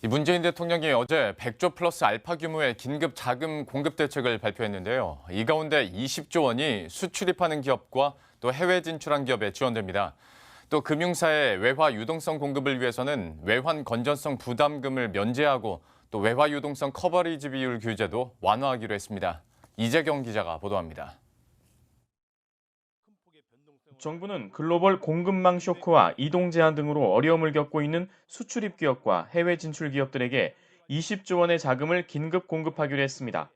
문재인 대통령이 어제 100조 플러스 알파 규모의 긴급 자금 공급 대책을 발표했는데요. 이 가운데 20조 원이 수출입하는 기업과 또 해외 진출한 기업에 지원됩니다. 또 금융사의 외화 유동성 공급을 위해서는 외환 건전성 부담금을 면제하고 또 외화 유동성 커버리지 비율 규제도 완화하기로 했습니다. 이재경 기자가 보도합니다. 정부는 글로벌 공급망 쇼크와 이동 제한 등으로 어려움을 겪고 있는 수출입 기업과 해외 진출 기업들에게 20조 원의 자금을 긴급 공급하기로 했습니다.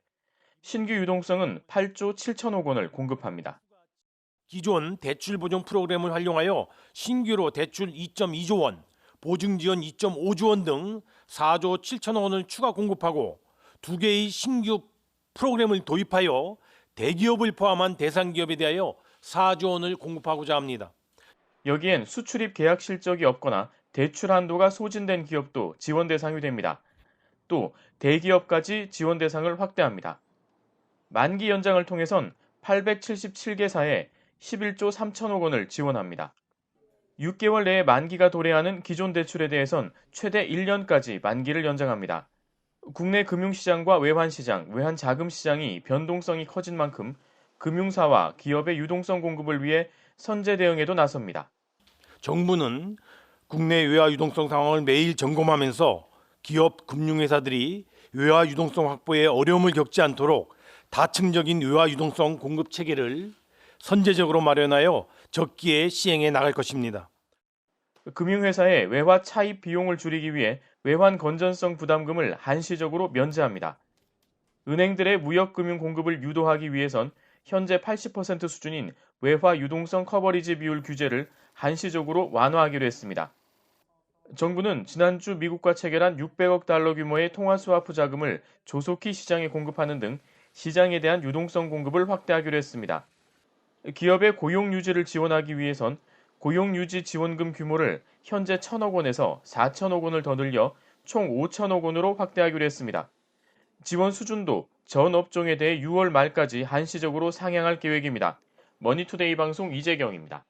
신규 유동성은 8조 7천억 원을 공급합니다. 기존 대출 보증 프로그램을 활용하여 신규로 대출 2.2조 원, 보증 지원 2.5조 원 등 4조 7천억 원을 추가 공급하고 2개의 신규 프로그램을 도입하여 대기업을 포함한 대상 기업에 대하여 4조 원을 공급하고자 합니다. 여기엔 수출입 계약 실적이 없거나 대출 한도가 소진된 기업도 지원 대상이 됩니다. 또 대기업까지 지원 대상을 확대합니다. 만기 연장을 통해선 877개사에 11조 3천억 원을 지원합니다. 6개월 내에 만기가 도래하는 기존 대출에 대해선 최대 1년까지 만기를 연장합니다. 국내 금융시장과 외환시장, 외환자금시장이 변동성이 커진 만큼 금융사와 기업의 유동성 공급을 위해 선제 대응에도 나섭니다. 정부는 국내 외화 유동성 상황을 매일 점검하면서 기업 금융회사들이 외화 유동성 확보에 어려움을 겪지 않도록 다층적인 외화 유동성 공급 체계를 선제적으로 마련하여 적기에 시행해 나갈 것입니다. 금융회사의 외화 차입 비용을 줄이기 위해 외환 건전성 부담금을 한시적으로 면제합니다. 은행들의 무역금융 공급을 유도하기 위해선 현재 80% 수준인 외화 유동성 커버리지 비율 규제를 한시적으로 완화하기로 했습니다. 정부는 지난주 미국과 체결한 600억 달러 규모의 통화스와프 자금을 조속히 시장에 공급하는 등 시장에 대한 유동성 공급을 확대하기로 했습니다. 기업의 고용 유지를 지원하기 위해선 고용유지 지원금 규모를 현재 1,000억 원에서 4천억 원을 더 늘려 총 5천억 원으로 확대하기로 했습니다. 지원 수준도 전 업종에 대해 6월 말까지 한시적으로 상향할 계획입니다. 머니투데이 방송 이재경입니다.